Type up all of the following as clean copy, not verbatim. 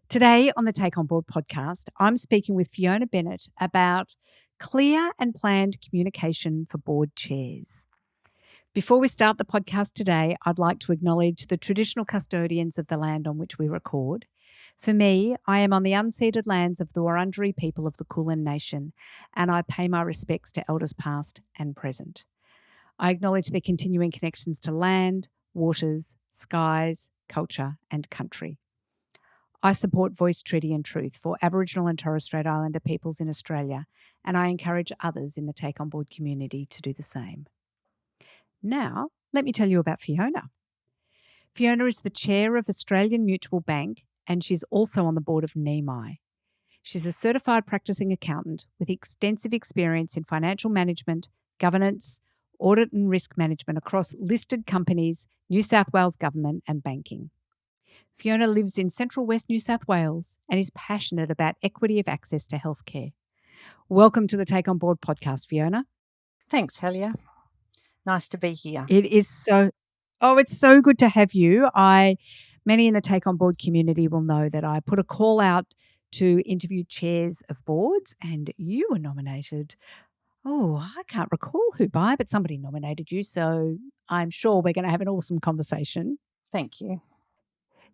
Today on the Take On Board podcast, I'm speaking with Fiona Bennett about clear and planned communication for board chairs. Before we start the podcast today, I'd like to acknowledge the traditional custodians of the land on which we record. For me, I am on the unceded lands of the Wurundjeri people of the Kulin Nation, and I pay my respects to elders past and present. I acknowledge their continuing connections to land, waters, skies, culture, and country. I support Voice, Treaty and Truth for Aboriginal and Torres Strait Islander peoples in Australia, and I encourage others in the Take On Board community to do the same. Now, let me tell you about Fiona. Fiona is the chair of Australian Mutual Bank, and she's also on the board of Neami. She's a certified practicing accountant with extensive experience in financial management, governance, audit and risk management across listed companies, New South Wales government and banking. Fiona lives in Central West New South Wales and is passionate about equity of access to healthcare. Welcome to the Take On Board podcast, Fiona. Thanks, Helia. Nice to be here. It's so good to have you. Many in the Take On Board community will know that I put a call out to interview chairs of boards, and you were nominated. I can't recall who by, but somebody nominated you. So I'm sure we're going to have an awesome conversation. Thank you.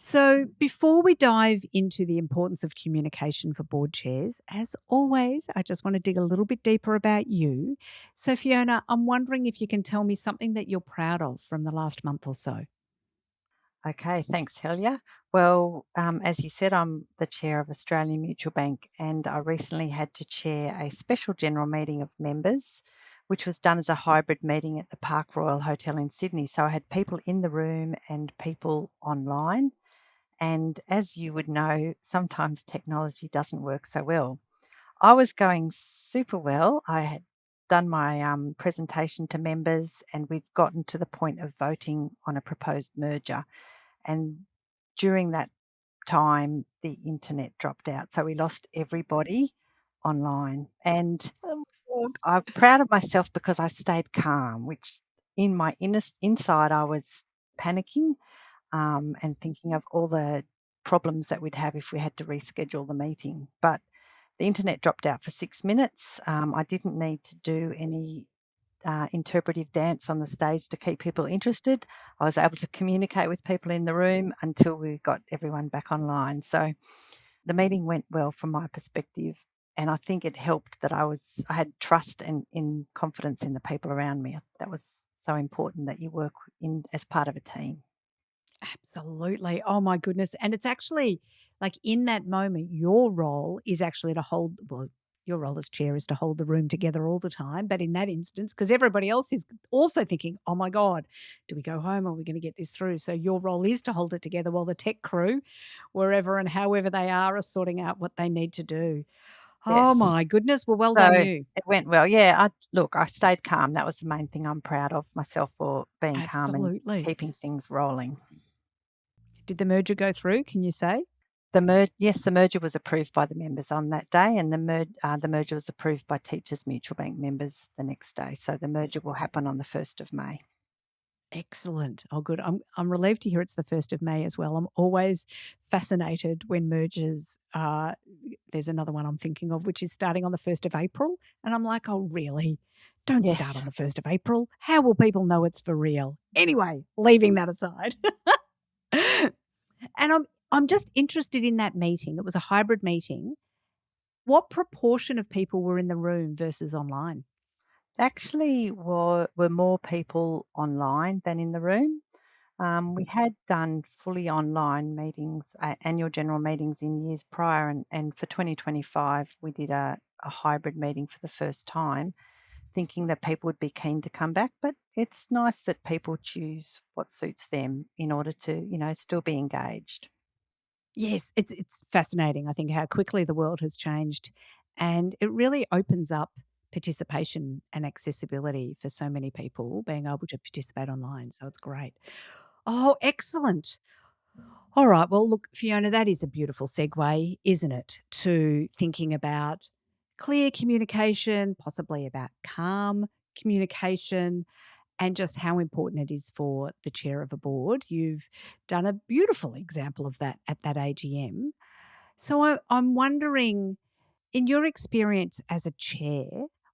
So before we dive into the importance of communication for board chairs, as always, I just want to dig a little bit deeper about you. So Fiona, I'm wondering if you can tell me something that you're proud of from the last month or so. Okay, thanks, Helia. Well, as you said, I'm the chair of Australian Mutual Bank, and I recently had to chair a special general meeting of members, which was done as a hybrid meeting at the Park Royal Hotel in Sydney. So I had people in the room and people online. And as you would know, sometimes technology doesn't work so well. I was going super well. I had done my presentation to members, and we'd gotten to the point of voting on a proposed merger. And during that time, the internet dropped out. So we lost everybody online. And I'm proud of myself because I stayed calm, which in my inside I was panicking and thinking of all the problems that we'd have if we had to reschedule the meeting. But the internet dropped out for 6 minutes. I didn't need to do any interpretive dance on the stage to keep people interested. I was able to communicate with people in the room until we got everyone back online. So the meeting went well from my perspective, and I think it helped that I had trust and in confidence in the people around me. That was so important, that you work as part of a team. Absolutely. Oh my goodness. And it's actually like in that moment, your role is actually to hold, well, your role as chair is to hold the room together all the time. But in that instance, because everybody else is also thinking, oh my God, do we go home? Or are we going to get this through? So your role is to hold it together while the tech crew, wherever and however they are sorting out what they need to do. Yes. Oh my goodness. Well done you. It went well. Yeah. I stayed calm. That was the main thing. I'm proud of myself for being Absolutely. calm and keeping things rolling. Did the merger go through? Can you say? Yes, the merger was approved by the members on that day, and the merger was approved by Teachers Mutual Bank members the next day. So the merger will happen on the 1st of May. Excellent. Oh, good. I'm relieved to hear it's the 1st of May as well. I'm always fascinated when mergers there's another one I'm thinking of, which is starting on the 1st of April. And I'm like, oh, really? Don't start on the 1st of April. How will people know it's for real? Anyway, leaving that aside. And I'm just interested in that meeting. It was a hybrid meeting. What proportion of people were in the room versus online? Actually, were more people online than in the room. We had done fully online meetings, annual general meetings in years prior, and for 2025 we did a hybrid meeting for the first time, thinking that people would be keen to come back. But it's nice that people choose what suits them in order to, still be engaged. Yes, it's fascinating, I think, how quickly the world has changed, and it really opens up participation and accessibility for so many people being able to participate online. So it's great. Oh, excellent. All right. Well, look, Fiona, that is a beautiful segue, isn't it, to thinking about clear communication, possibly about calm communication, and just how important it is for the chair of a board. You've done a beautiful example of that at that AGM. So I'm wondering, in your experience as a chair,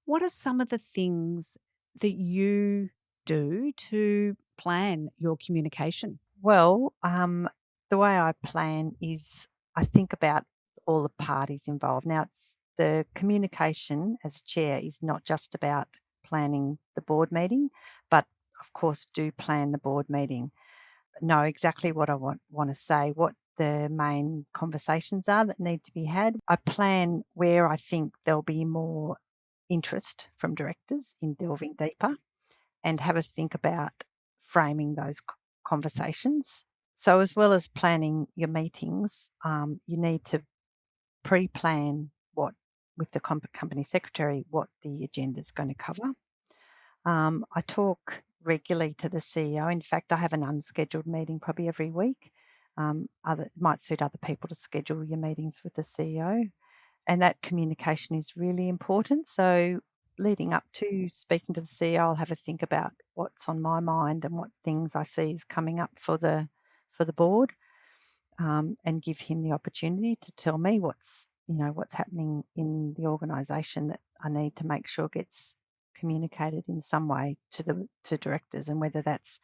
what are some of the things that you do to plan your communication? Well, the way I plan is I think about all the parties involved. Now, it's the communication as chair is not just about planning the board meeting, but of course, do plan the board meeting. Know exactly what I want to say, what the main conversations are that need to be had. I plan where I think there'll be more interest from directors in delving deeper and have a think about framing those conversations. So, as well as planning your meetings, you need to pre plan what, with the company secretary, what the agenda is going to cover. I talk regularly to the CEO. In fact, I have an unscheduled meeting probably every week. It might suit other people to schedule your meetings with the CEO, and that communication is really important. So, leading up to speaking to the CEO, I'll have a think about what's on my mind and what things I see is coming up for the board, and give him the opportunity to tell me what's happening in the organisation that I need to make sure gets communicated in some way to directors, and whether that's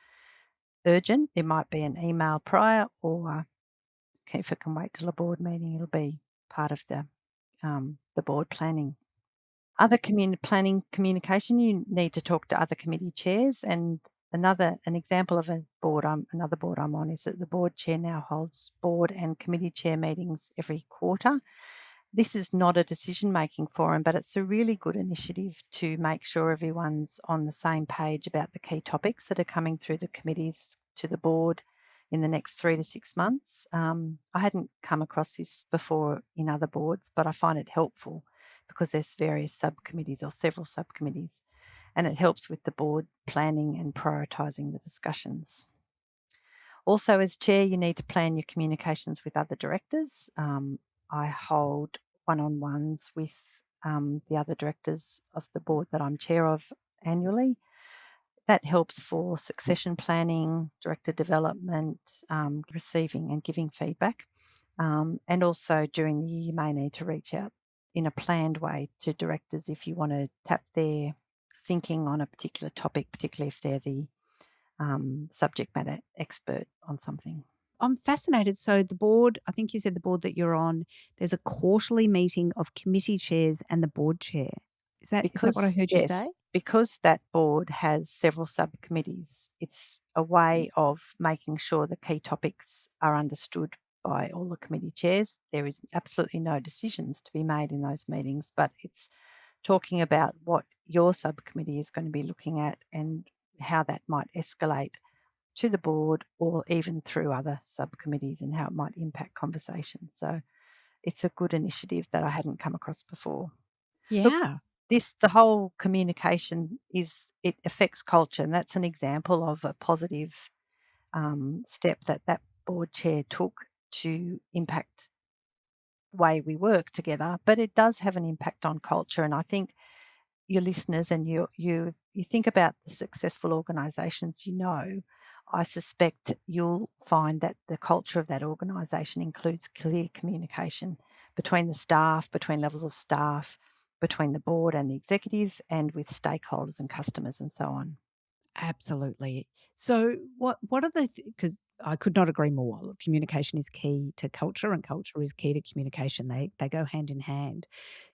urgent, it might be an email prior, or if it can wait till a board meeting, it'll be part of the board planning. Other planning communication, you need to talk to other committee chairs, and an example of another board I'm on is that the board chair now holds board and committee chair meetings every quarter. This is not a decision-making forum, but it's a really good initiative to make sure everyone's on the same page about the key topics that are coming through the committees to the board in the next 3 to 6 months. I hadn't come across this before in other boards, but I find it helpful because there's various subcommittees or several subcommittees, and it helps with the board planning and prioritising the discussions. Also, as chair, you need to plan your communications with other directors. I hold one-on-ones with the other directors of the board that I'm chair of annually. That helps for succession planning, director development, receiving and giving feedback. And also during the year, you may need to reach out in a planned way to directors if you want to tap their thinking on a particular topic, particularly if they're the subject matter expert on something. I'm fascinated. So the board, I think you said the board that you're on, there's a quarterly meeting of committee chairs and the board chair. Is that what I heard you say? Because that board has several subcommittees, it's a way of making sure the key topics are understood by all the committee chairs. There is absolutely no decisions to be made in those meetings, but it's talking about what your subcommittee is going to be looking at and how that might escalate to the board or even through other subcommittees and how it might impact conversations. So it's a good initiative that I hadn't come across before. Look, Yeah. the whole communication it affects culture, and that's an example of a positive step that board chair took to impact the way we work together. But it does have an impact on culture, and I think your listeners and you think about the successful organisations I suspect you'll find that the culture of that organisation includes clear communication between the staff, between levels of staff, between the board and the executive, and with stakeholders and customers and so on. Absolutely. So what are because I could not agree more. Communication is key to culture and culture is key to communication. They go hand in hand.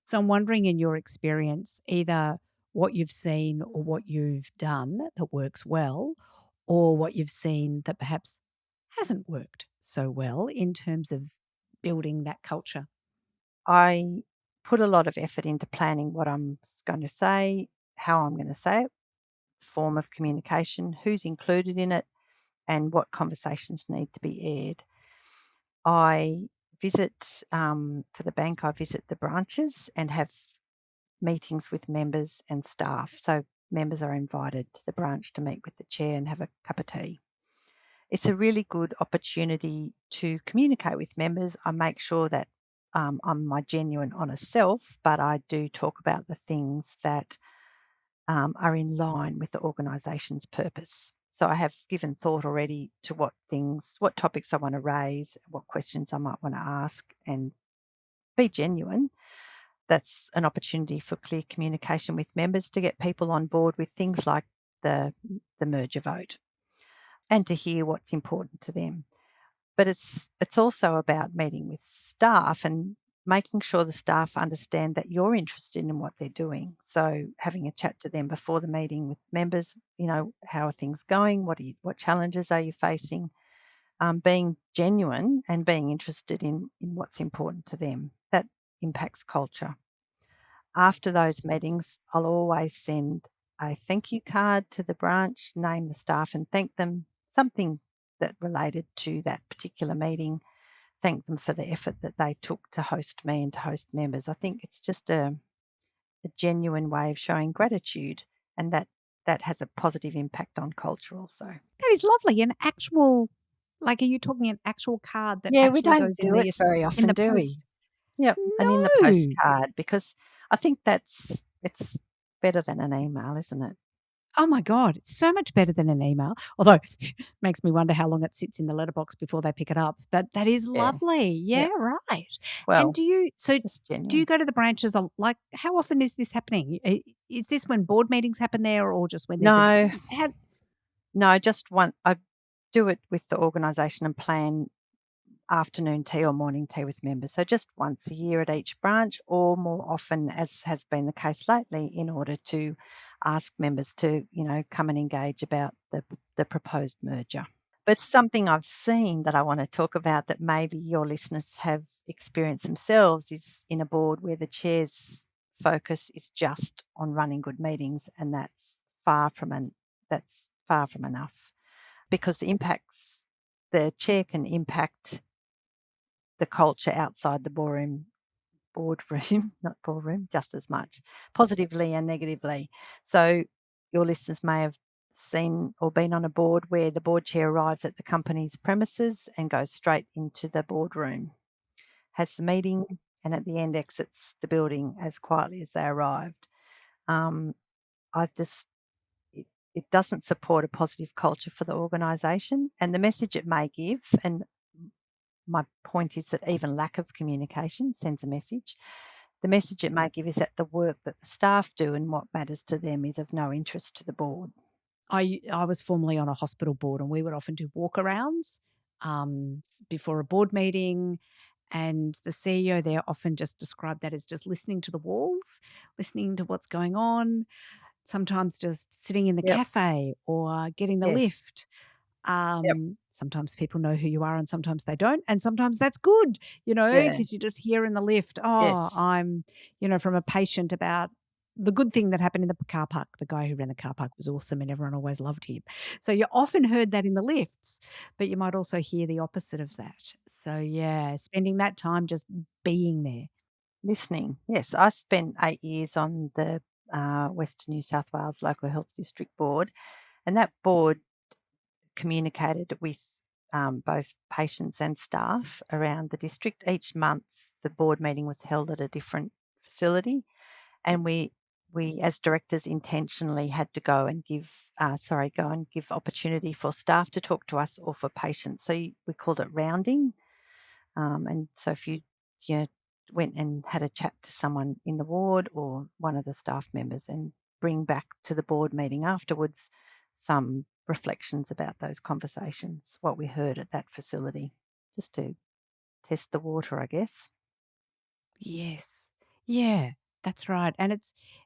So I'm wondering, in your experience, either what you've seen or what you've done that works well, or what you've seen that perhaps hasn't worked so well in terms of building that culture. I put a lot of effort into planning what I'm going to say, how I'm going to say it, form of communication, who's included in it, and what conversations need to be aired. I visit, for the bank, I visit the branches and have meetings with members and staff. So members are invited to the branch to meet with the chair and have a cup of tea. It's a really good opportunity to communicate with members. I make sure that I'm my genuine, honest self, but I do talk about the things that are in line with the organisation's purpose. So I have given thought already to what topics I want to raise, what questions I might want to ask, and be genuine. That's an opportunity for clear communication with members to get people on board with things like the merger vote and to hear what's important to them. But it's also about meeting with staff and making sure the staff understand that you're interested in what they're doing. So having a chat to them before the meeting with members, how are things going? What challenges are you facing? Being genuine and being interested in what's important to them. That impacts culture. After those meetings, I'll always send a thank you card to the branch, name the staff and thank them, something that related to that particular meeting, thank them for the effort that they took to host me and to host members. I think it's just a genuine way of showing gratitude, and that has a positive impact on culture also. That is lovely. An actual, like, are you talking an actual card that Yeah, we actually don't goes in do it very in often, the do we? post? Yep, and in the No. postcard, because I think it's better than an email, isn't it? Oh my God, it's so much better than an email. Although makes me wonder how long it sits in the letterbox before they pick it up. But that is Yeah. lovely. Yeah, Yep. right. And Well, so just do you genuine. go to the branches like how often is this happening? Is this when board meetings happen there or just when there's a No, how no, just one. I do it with the organisation and plan afternoon tea or morning tea with members. So just once a year at each branch, or more often, as has been the case lately, in order to ask members to, come and engage about the proposed merger. But something I've seen that I want to talk about that maybe your listeners have experienced themselves is in a board where the chair's focus is just on running good meetings, and that's far from enough, because the chair can impact the culture outside the boardroom, not ballroom, just as much, positively and negatively. So your listeners may have seen or been on a board where the board chair arrives at the company's premises and goes straight into the boardroom, has the meeting, and at the end exits the building as quietly as they arrived. Um, I just it doesn't support a positive culture for the organisation, and the message it may give, and my point is that even lack of communication sends a message. The message it may give is that the work that the staff do and what matters to them is of no interest to the board. I was formerly on a hospital board and we would often do walkarounds before a board meeting. And the CEO there often just described that as just listening to the walls, listening to what's going on, sometimes just sitting in the Yep. cafe or getting the Yes. lift. Yep. Sometimes people know who you are and sometimes they don't. And sometimes that's good, Yeah. because you just hear in the lift, oh, Yes. I'm, from a patient about the good thing that happened in the car park. The guy who ran the car park was awesome and everyone always loved him. So you often heard that in the lifts, but you might also hear the opposite of that. So, yeah, spending that time just being there. Listening. Yes. I spent 8 years on the Western New South Wales Local Health District Board, and that board communicated with both patients and staff around the district. Each month, the board meeting was held at a different facility, and we as directors intentionally had to go and give opportunity for staff to talk to us or for patients. So we called it rounding, and so if you went and had a chat to someone in the ward or one of the staff members, and bring back to the board meeting afterwards some reflections about those conversations, what we heard at that facility, just to test the water, I guess. Yes. Yeah, that's right. And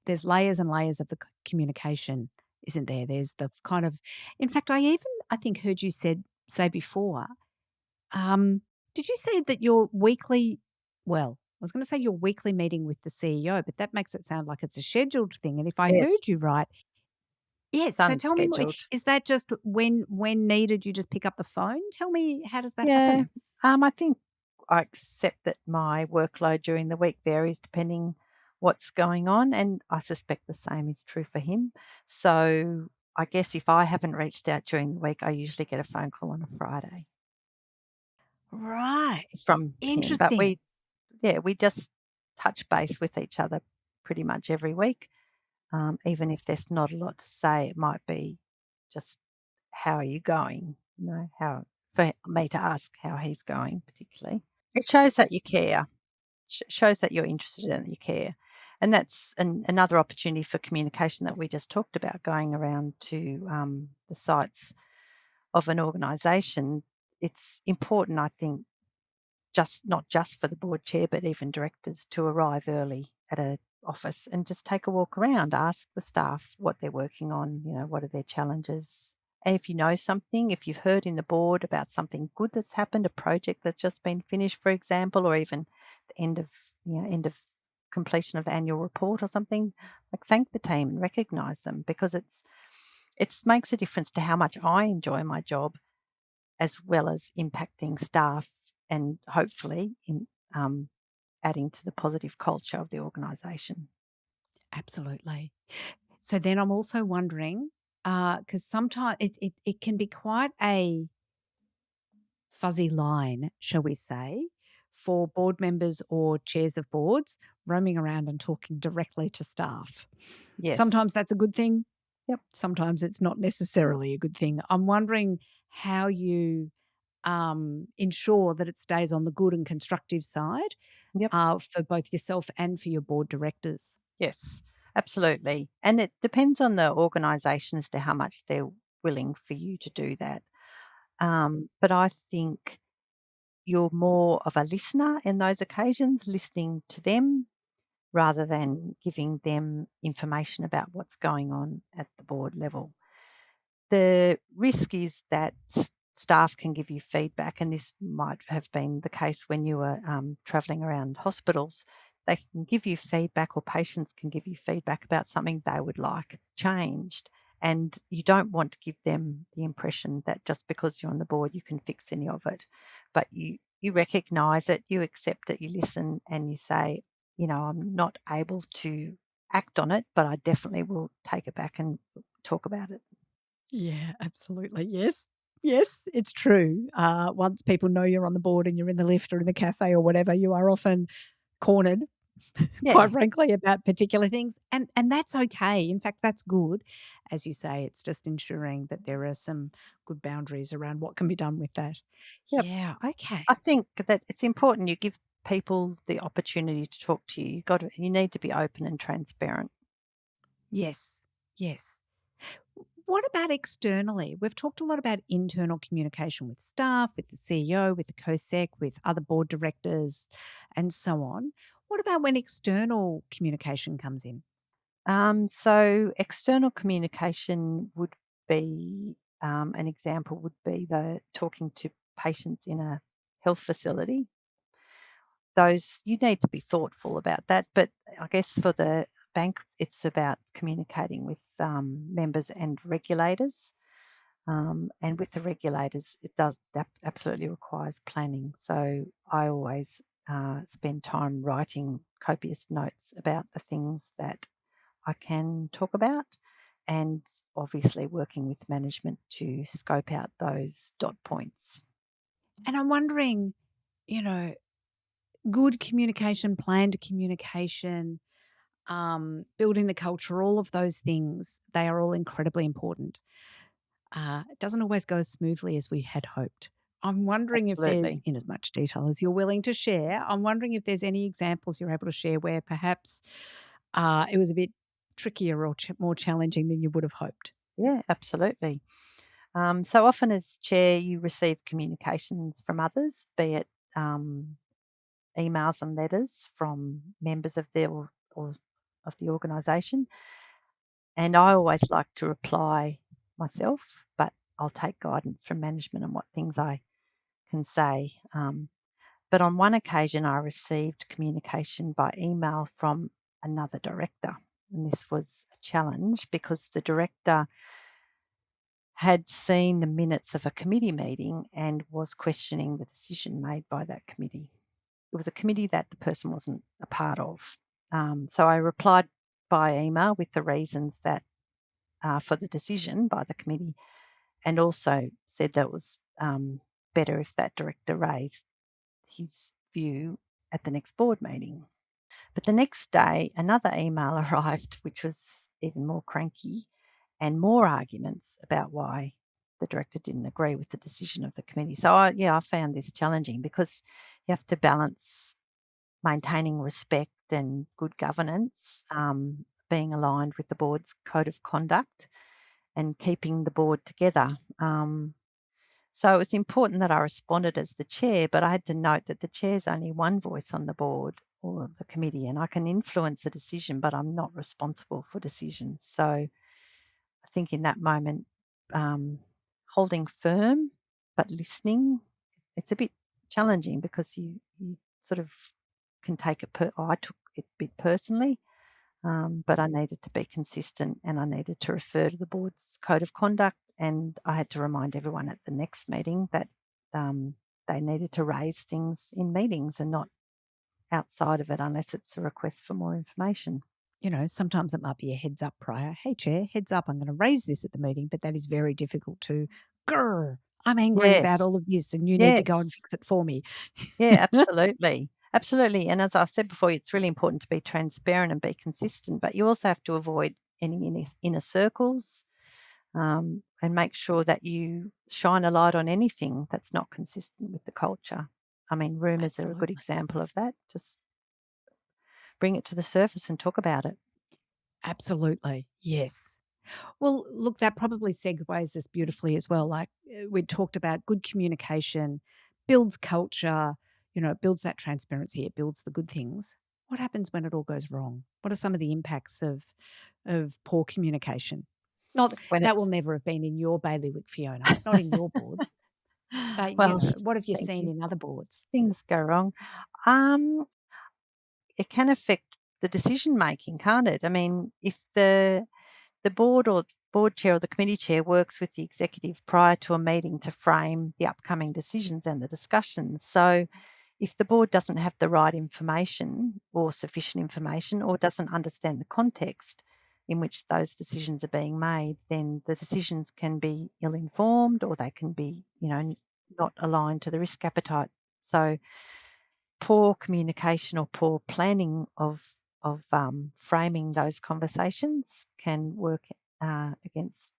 there's layers and layers of the communication, isn't there? There's the kind of, in fact, I think heard you say before, um, did you say that your weekly, well, I was going to say your weekly meeting with the CEO, but that makes it sound like it's a scheduled thing. And if I Yes, heard you right, yes. it's So tell me more. unscheduled. Is that just when needed, you just pick up the phone? Tell me, how does that Yeah, happen? I think I accept that my workload during the week varies depending what's going on, and I suspect the same is true for him. So I guess if I haven't reached out during the week, I usually get a phone call on a Friday Right. from him. But Interesting. we just touch base with each other pretty much every week. Even if there's not a lot to say, it might be just, how are you going? How, for me to ask how he's going, particularly. It shows that you care. shows that you're interested and that you care. And that's another opportunity for communication that we just talked about, going around to the sites of an organisation. It's important, I think, not just for the board chair, but even directors, to arrive early at a office and just take a walk around, ask the staff what they're working on, what are their challenges. And if you know something, if you've heard in the board about something good that's happened, a project that's just been finished, for example, or even the end of completion of the annual report or something, like, thank the team and recognise them, because it makes a difference to how much I enjoy my job, as well as impacting staff and hopefully adding to the positive culture of the organisation. Absolutely. So then I'm also wondering, because sometimes it can be quite a fuzzy line, shall we say, for board members or chairs of boards roaming around and talking directly to staff. Yes. Sometimes that's a good thing. Yep. Sometimes it's not necessarily a good thing. I'm wondering how you ensure that it stays on the good and constructive side Yep. for both yourself and for your board directors. Yes. Absolutely. And it depends on the organisation as to how much they're willing for you to do that. But I think you're more of a listener in those occasions, listening to them rather than giving them information about what's going on at the board level. The risk is that staff can give you feedback, and this might have been the case when you were travelling around hospitals. They can give you feedback, or patients can give you feedback about something they would like changed. And you don't want to give them the impression that just because you're on the board, you can fix any of it. But you recognise it, you accept it, you listen, and you say, I'm not able to act on it, but I definitely will take it back and talk about it. Yeah, absolutely. Yes. Yes, it's true. Once people know you're on the board and you're in the lift or in the cafe or whatever, you are often cornered, Yeah. quite frankly, about particular things. And that's okay. In fact, that's good. As you say, it's just ensuring that there are some good boundaries around what can be done with that. Yep. Yeah, okay. I think that it's important you give people the opportunity to talk to you. You need to be open and transparent. Yes. Yes. What about externally? We've talked a lot about internal communication with staff, with the CEO, with the COSEC, with other board directors, and so on. What about when external communication comes in? So external communication would be an example would be the talking to patients in a health facility. Those, you need to be thoughtful about that, but I guess for the bank, it's about communicating with members and regulators. And with the regulators, that absolutely requires planning. So I always spend time writing copious notes about the things that I can talk about, and obviously working with management to scope out those dot points. And I'm wondering, you know, good communication, planned communication, building the culture, all of those things, they are all incredibly important. It doesn't always go as smoothly as we had hoped. I'm wondering if there's, Absolutely. in as much detail as you're willing to share, I'm wondering if there's any examples you're able to share where perhaps it was a bit trickier or more challenging than you would have hoped. Yeah, absolutely. So often as chair, you receive communications from others, be it um, emails and letters from members of or of the organisation. And I always like to reply myself, but I'll take guidance from management on what things I can say. But on one occasion, I received communication by email from another director. And this was a challenge because the director had seen the minutes of a committee meeting and was questioning the decision made by that committee. It was a committee that the person wasn't a part of. So I replied by email with the reasons that for the decision by the committee, and also said that it was better if that director raised his view at the next board meeting. But the next day, another email arrived, which was even more cranky and more arguments about why the director didn't agree with the decision of the committee. So, I found this challenging because you have to balance maintaining respect and good governance, being aligned with the board's code of conduct and keeping the board together. So it was important that I responded as the chair, but I had to note that the chair's only one voice on the board or the committee, and I can influence the decision, but I'm not responsible for decisions. So I think in that moment, holding firm but listening, it's a bit challenging because you sort of can take it. I took it a bit personally, but I needed to be consistent and I needed to refer to the board's code of conduct, and I had to remind everyone at the next meeting that they needed to raise things in meetings and not outside of it unless it's a request for more information. You know, sometimes it might be a heads up prior. Hey, Chair, heads up, I'm going to raise this at the meeting, but that is very difficult to, grr, I'm angry about all Yes, of this and you need to go and yes, fix it for me. yeah, absolutely. Absolutely. And as I've said before, it's really important to be transparent and be consistent, but you also have to avoid any inner circles, and make sure that you shine a light on anything that's not consistent with the culture. I mean, rumours are a good Absolutely. example of that. Just bring it to the surface and talk about it. Absolutely. Yes. Well, look, that probably segues us beautifully as well. Like we talked about good communication, builds culture, you know, it builds that transparency, it builds the good things. What happens when it all goes wrong? What are some of the impacts of poor communication? Not When it, that will never have been in your bailiwick, Fiona, not in your boards, but you well, know, what have you thank seen you. in other boards? Things go wrong. Um, it can affect the decision making, can't it? I mean, if the board or board chair or the committee chair works with the executive prior to a meeting to frame the upcoming decisions and the discussions. So if the board doesn't have the right information or sufficient information or doesn't understand the context in which those decisions are being made, then the decisions can be ill-informed or they can be, not aligned to the risk appetite. So poor communication or poor planning of framing those conversations can against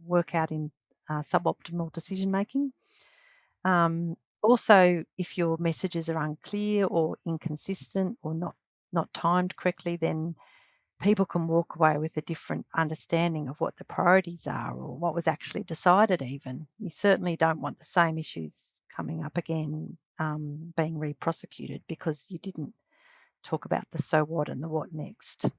work out in suboptimal decision making. Also, if your messages are unclear or inconsistent or not timed correctly, then people can walk away with a different understanding of what the priorities are or what was actually decided. Even you certainly don't want the same issues coming up again, being re-prosecuted because you didn't talk about the so what and the what next.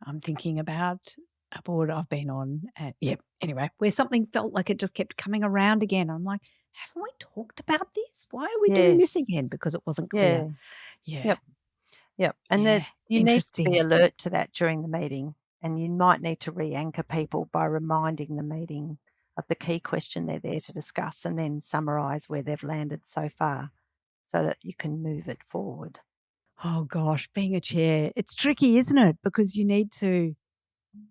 I'm thinking about a board I've been on. And, yeah, anyway, where something felt like it just kept coming around again. I'm like, haven't we talked about this? Why are we doing this Yes. again? Because it wasn't clear. Yeah. Yeah. Yep. Yep. And that Yeah. you need to be Interesting. alert to that during the meeting. And you might need to re-anchor people by reminding the meeting of the key question they're there to discuss and then summarise where they've landed so far so that you can move it forward. Oh gosh, being a chair, it's tricky, isn't it? Because you need to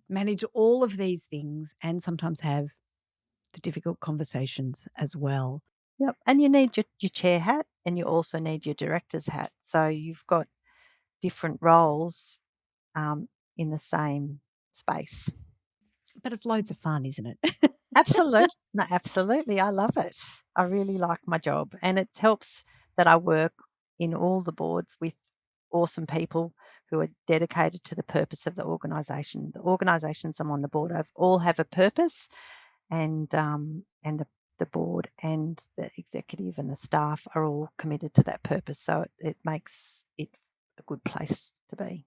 manage all of these things and sometimes have the difficult conversations as well. Yep. And you need your chair hat and you also need your director's hat. So you've got different roles um, in the same space. But it's loads of fun, isn't it? Absolutely. No, absolutely. I love it. I really like my job. And it helps that I work in all the boards with awesome people who are dedicated to the purpose of the organisation. The organisations I'm on the board of all have a purpose, and the board and the executive and the staff are all committed to that purpose. So it makes it a good place to be.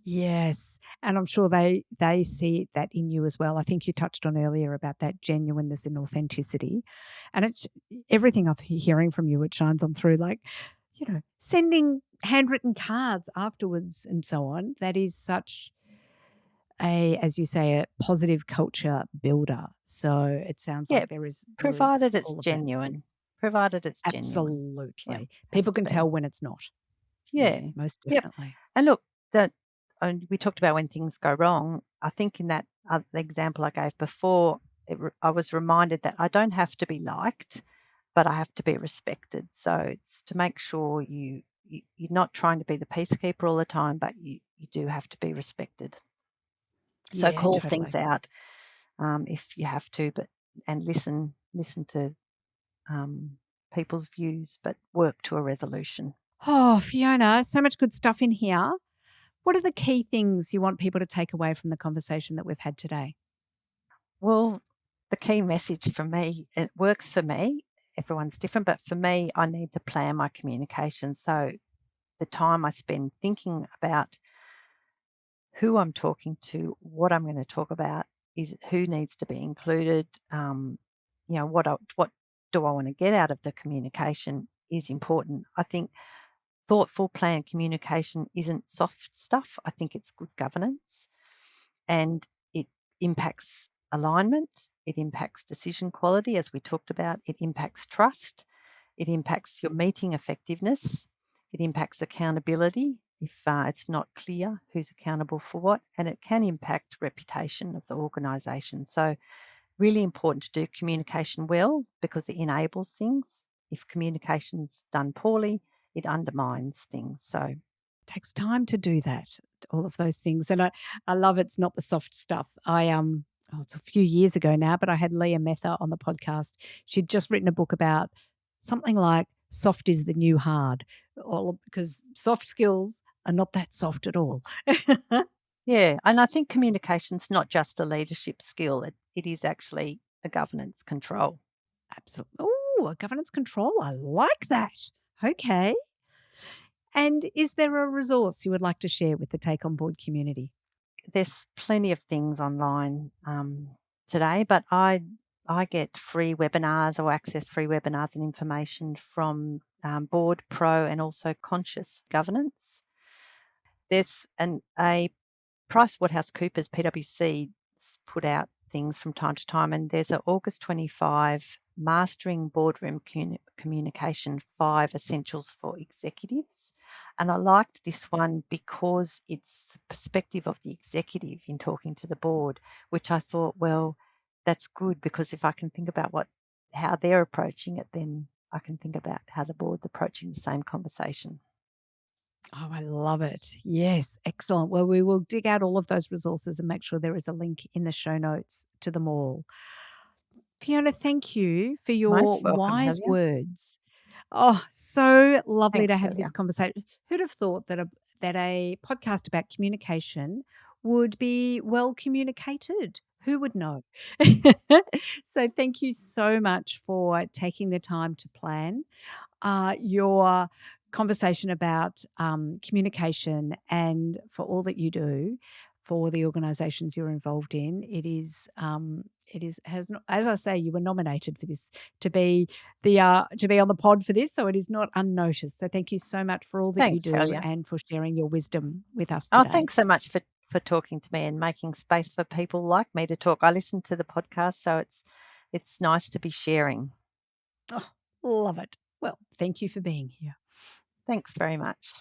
Yes, and I'm sure they see that in you as well. I think you touched on earlier about that genuineness and authenticity, and it's everything I'm hearing from you. It shines on through, like you know, sending handwritten cards afterwards and so on. That is such a, as you say, a positive culture builder. So it sounds Yeah, like there is provided it's all of that. genuine. Provided it's genuine. Yep, Absolutely, has people to can be. tell when it's not. Yeah, Yeah. most Yep. definitely. And look, that and we talked about when things go wrong. I think in that other example I gave before, I was reminded that I don't have to be liked, but I have to be respected. So it's to make sure you're not trying to be the peacekeeper all the time, but you do have to be respected. So Yeah, call things totally. out if you have to, but and listen to um, people's views, but work to a resolution. Oh, Fiona, so much good stuff in here. What are the key things you want people to take away from the conversation that we've had today? Well, the key message for me, it works for me. Everyone's different, but for me, I need to plan my communication. So the time I spend thinking about who I'm talking to, what I'm going to talk about, is who needs to be included. What do I want to get out of the communication is important. I think thoughtful, planned communication isn't soft stuff. I think it's good governance, and it impacts alignment. It impacts decision quality, as we talked about. It impacts trust. It impacts your meeting effectiveness. It impacts accountability if it's not clear who's accountable for what, and it can impact reputation of the organisation. So, really important to do communication well because it enables things. If communication's done poorly, it undermines things. So, Takes time to do that, all of those things. And I love it's not the soft stuff. It's a few years ago now, but I had Leah Mether on the podcast. She'd just written a book about something like soft is the new hard, all because soft skills are not that soft at all. yeah, and I think communication's not just a leadership skill, it is actually a governance control. Absolutely. Oh, a governance control. I like that. Okay. And is there a resource you would like to share with the Take On Board community? There's plenty of things online today, but I get free webinars or access free webinars and information from Board, Pro, and also Conscious Governance. There's a PricewaterhouseCoopers, PwC, put out things from time to time, and there's an August 25 Mastering Boardroom Communication 5 Essentials for Executives. And I liked this one because it's the perspective of the executive in talking to the board, which I thought, well, that's good because if I can think about how they're approaching it, then I can think about how the board's approaching the same conversation. Oh, I love it. Yes, excellent. Well, we will dig out all of those resources and make sure there is a link in the show notes to them all. Fiona, thank you for your Most welcome, wise Helia. words. Oh, so lovely to Thanks, have Helia. this conversation. Who'd have thought that a podcast about communication would be well communicated? Who would know? So thank you so much for taking the time to plan your conversation about communication and for all that you do for the organisations you're involved in. As I say, you were nominated for this to be to be on the pod for this, so it is not unnoticed. So thank you so much for all that you Thanks, do Helia. and for sharing your wisdom with us Oh, today. thanks so much for talking to me and making space for people like me to talk. I listen to the podcast, so it's nice to be sharing. Oh, love it. Well, thank you for being here. Thanks very much.